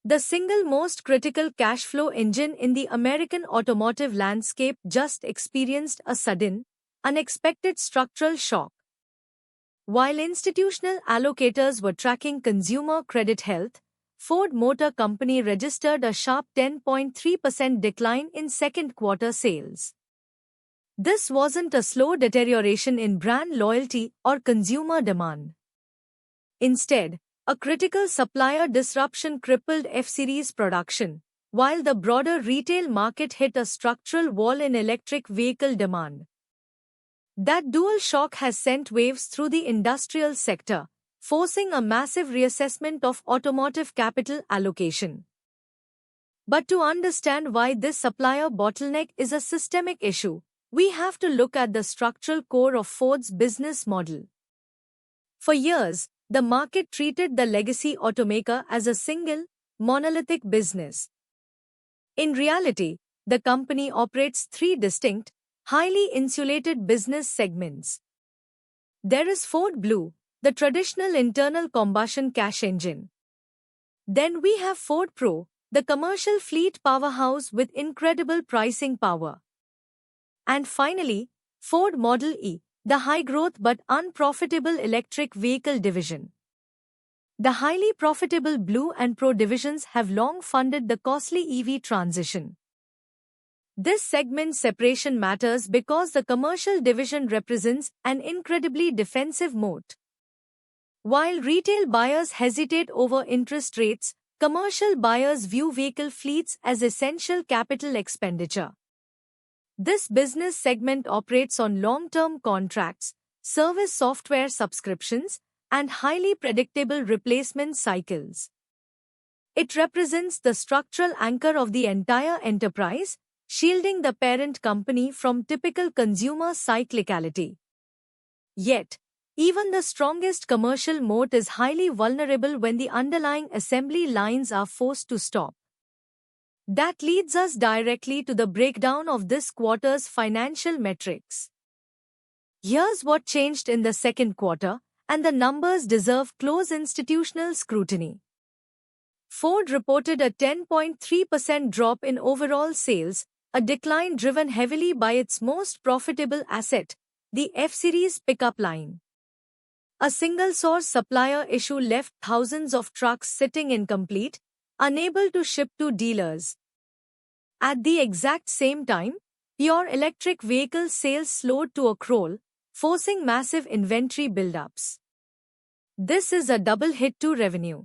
The single most critical cash flow engine in the American automotive landscape just experienced a sudden, unexpected structural shock. While institutional allocators were tracking consumer credit health, Ford Motor Company registered a sharp 10.3% decline in second quarter sales. This wasn't a slow deterioration in brand loyalty or consumer demand. Instead, a critical supplier disruption crippled F-Series production, while the broader retail market hit a structural wall in electric vehicle demand. That dual shock has sent waves through the industrial sector, forcing a massive reassessment of automotive capital allocation. But to understand why this supplier bottleneck is a systemic issue, we have to look at the structural core of Ford's business model. For years, the market treated the legacy automaker as a single, monolithic business. In reality, the company operates three distinct, highly insulated business segments. There is Ford Blue, the traditional internal combustion cash engine. Then we have Ford Pro, the commercial fleet powerhouse with incredible pricing power. And finally, Ford Model E, the high-growth but unprofitable electric vehicle division. The highly profitable Blue and Pro divisions have long funded the costly EV transition. This segment separation matters because the commercial division represents an incredibly defensive moat. While retail buyers hesitate over interest rates, commercial buyers view vehicle fleets as essential capital expenditure. This business segment operates on long-term contracts, service software subscriptions, and highly predictable replacement cycles. It represents the structural anchor of the entire enterprise, shielding the parent company from typical consumer cyclicality. Yet, even the strongest commercial moat is highly vulnerable when the underlying assembly lines are forced to stop. That leads us directly to the breakdown of this quarter's financial metrics. Here's what changed in the second quarter, and the numbers deserve close institutional scrutiny. Ford reported a 10.3% drop in overall sales, a decline driven heavily by its most profitable asset, the F-Series pickup line. A single-source supplier issue left thousands of trucks sitting incomplete, unable to ship to dealers. At the exact same time, pure electric vehicle sales slowed to a crawl, forcing massive inventory buildups. This is a double hit to revenue.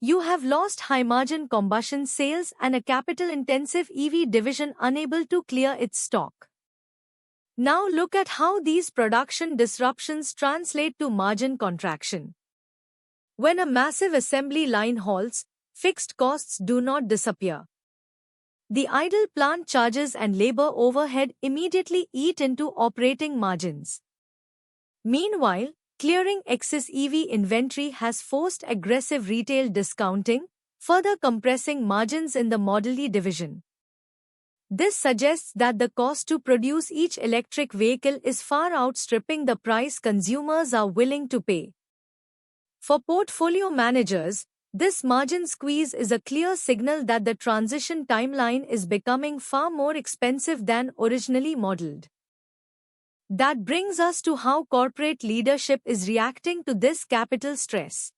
You have lost high-margin combustion sales and a capital-intensive EV division unable to clear its stock. Now look at how these production disruptions translate to margin contraction. When a massive assembly line halts, fixed costs do not disappear. The idle plant charges and labor overhead immediately eat into operating margins. Meanwhile, clearing excess EV inventory has forced aggressive retail discounting, further compressing margins in the Model E division. This suggests that the cost to produce each electric vehicle is far outstripping the price consumers are willing to pay. For portfolio managers, this margin squeeze is a clear signal that the transition timeline is becoming far more expensive than originally modeled. That brings us to how corporate leadership is reacting to this capital stress.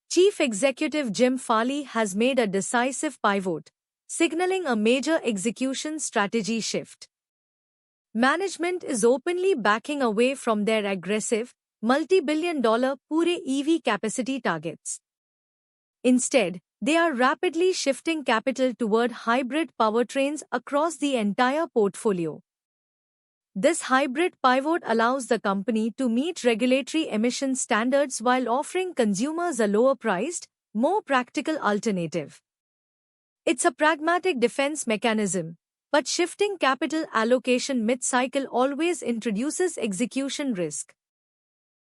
Chief Executive Jim Farley has made a decisive pivot, signaling a major execution strategy shift. Management is openly backing away from their aggressive, multi-billion-dollar Pure EV capacity targets. Instead, they are rapidly shifting capital toward hybrid powertrains across the entire portfolio. This hybrid pivot allows the company to meet regulatory emission standards while offering consumers a lower-priced, more practical alternative. It's a pragmatic defense mechanism, but shifting capital allocation mid-cycle always introduces execution risk.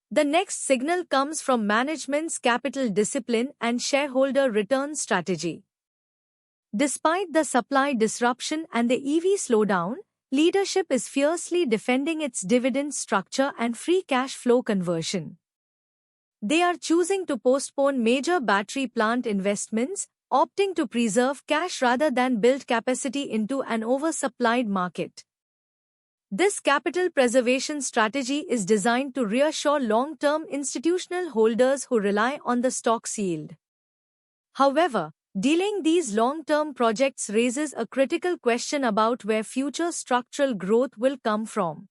The next signal comes from management's capital discipline and shareholder return strategy. Despite the supply disruption and the EV slowdown, leadership is fiercely defending its dividend structure and free cash flow conversion. They are choosing to postpone major battery plant investments, opting to preserve cash rather than build capacity into an oversupplied market. This capital preservation strategy is designed to reassure long-term institutional holders who rely on the stock's yield. However, delaying these long-term projects raises a critical question about where future structural growth will come from.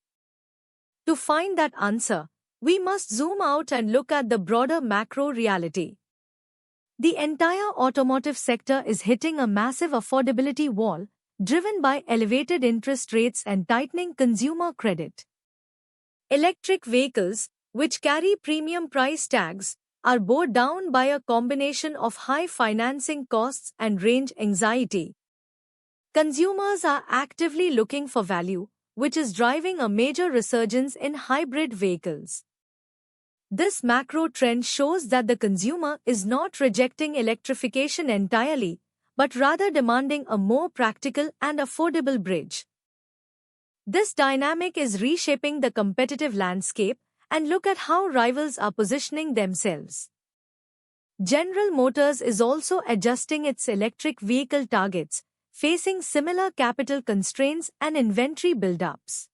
To find that answer, we must zoom out and look at the broader macro reality. The entire automotive sector is hitting a massive affordability wall, driven by elevated interest rates and tightening consumer credit. Electric vehicles, which carry premium price tags, are bowed down by a combination of high financing costs and range anxiety. Consumers are actively looking for value, which is driving a major resurgence in hybrid vehicles. This macro trend shows that the consumer is not rejecting electrification entirely, but rather demanding a more practical and affordable bridge. This dynamic is reshaping the competitive landscape, and look at how rivals are positioning themselves. General Motors is also adjusting its electric vehicle targets, facing similar capital constraints and inventory buildups.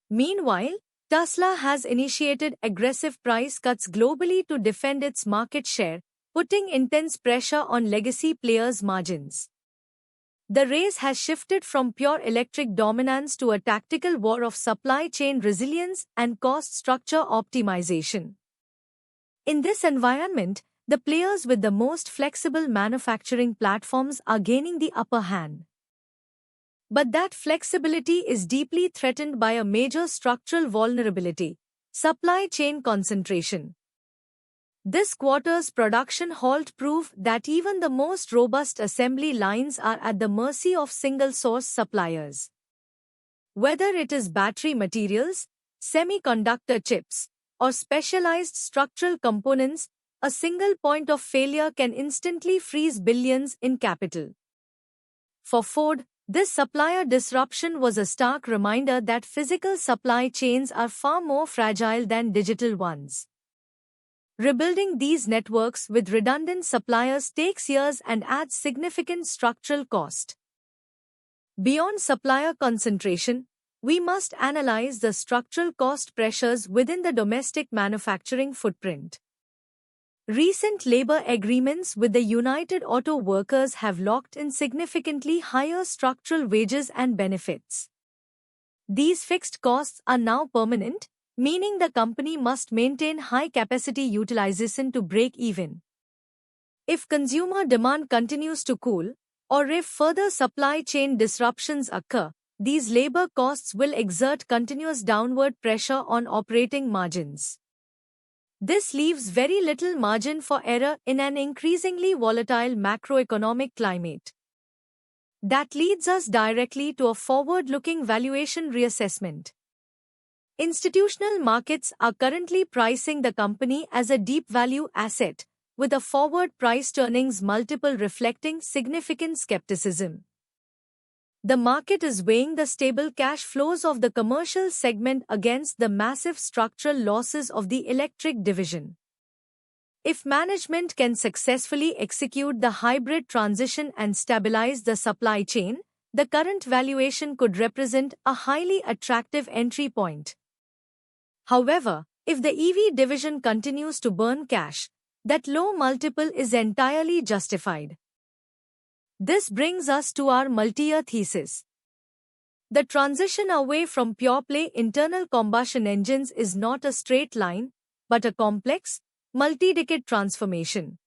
Meanwhile, Tesla has initiated aggressive price cuts globally to defend its market share, putting intense pressure on legacy players' margins. The race has shifted from pure electric dominance to a tactical war of supply chain resilience and cost structure optimization. In this environment, the players with the most flexible manufacturing platforms are gaining the upper hand. But that flexibility is deeply threatened by a major structural vulnerability: supply chain concentration. This quarter's production halt proved that even the most robust assembly lines are at the mercy of single-source suppliers. Whether it is battery materials, semiconductor chips, or specialized structural components, a single point of failure can instantly freeze billions in capital. For Ford, this supplier disruption was a stark reminder that physical supply chains are far more fragile than digital ones. Rebuilding these networks with redundant suppliers takes years and adds significant structural cost. Beyond supplier concentration, we must analyze the structural cost pressures within the domestic manufacturing footprint. Recent labor agreements with the United Auto Workers have locked in significantly higher structural wages and benefits. These fixed costs are now permanent, meaning the company must maintain high capacity utilization to break even. If consumer demand continues to cool, or if further supply chain disruptions occur, these labor costs will exert continuous downward pressure on operating margins. This leaves very little margin for error in an increasingly volatile macroeconomic climate. That leads us directly to a forward-looking valuation reassessment. Institutional markets are currently pricing the company as a deep value asset, with a forward price-to-earnings multiple reflecting significant skepticism. The market is weighing the stable cash flows of the commercial segment against the massive structural losses of the electric division. If management can successfully execute the hybrid transition and stabilize the supply chain, the current valuation could represent a highly attractive entry point. However, if the EV division continues to burn cash, that low multiple is entirely justified. This brings us to our multi-year thesis. The transition away from pure-play internal combustion engines is not a straight line, but a complex, multi-decade transformation.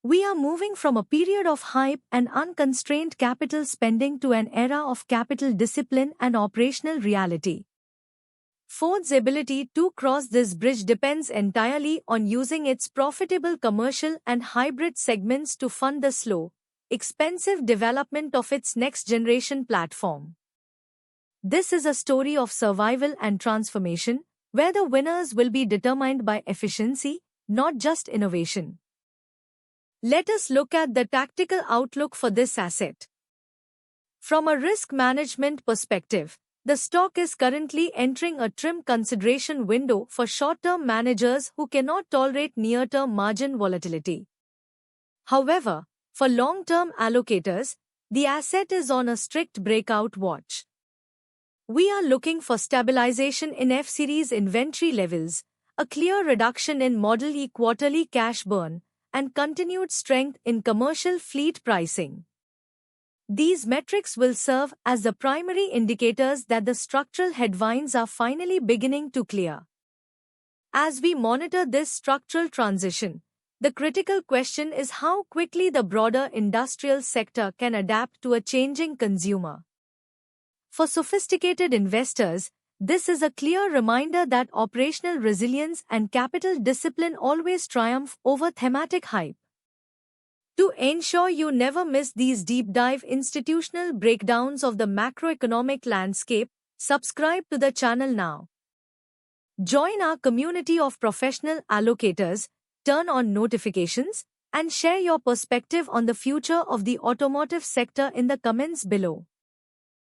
We are moving from a period of hype and unconstrained capital spending to an era of capital discipline and operational reality. Ford's ability to cross this bridge depends entirely on using its profitable commercial and hybrid segments to fund the slow, expensive development of its next-generation platform. This is a story of survival and transformation, where the winners will be determined by efficiency, not just innovation. Let us look at the tactical outlook for this asset. From a risk management perspective, the stock is currently entering a trim consideration window for short-term managers who cannot tolerate near-term margin volatility. However, for long-term allocators, the asset is on a strict breakout watch. We are looking for stabilization in F-Series inventory levels, a clear reduction in Model E quarterly cash burn, and continued strength in commercial fleet pricing. These metrics will serve as the primary indicators that the structural headwinds are finally beginning to clear. As we monitor this structural transition, the critical question is how quickly the broader industrial sector can adapt to a changing consumer. For sophisticated investors, this is a clear reminder that operational resilience and capital discipline always triumph over thematic hype. To ensure you never miss these deep dive institutional breakdowns of the macroeconomic landscape, subscribe to the channel now. Join our community of professional allocators, turn on notifications, and share your perspective on the future of the automotive sector in the comments below.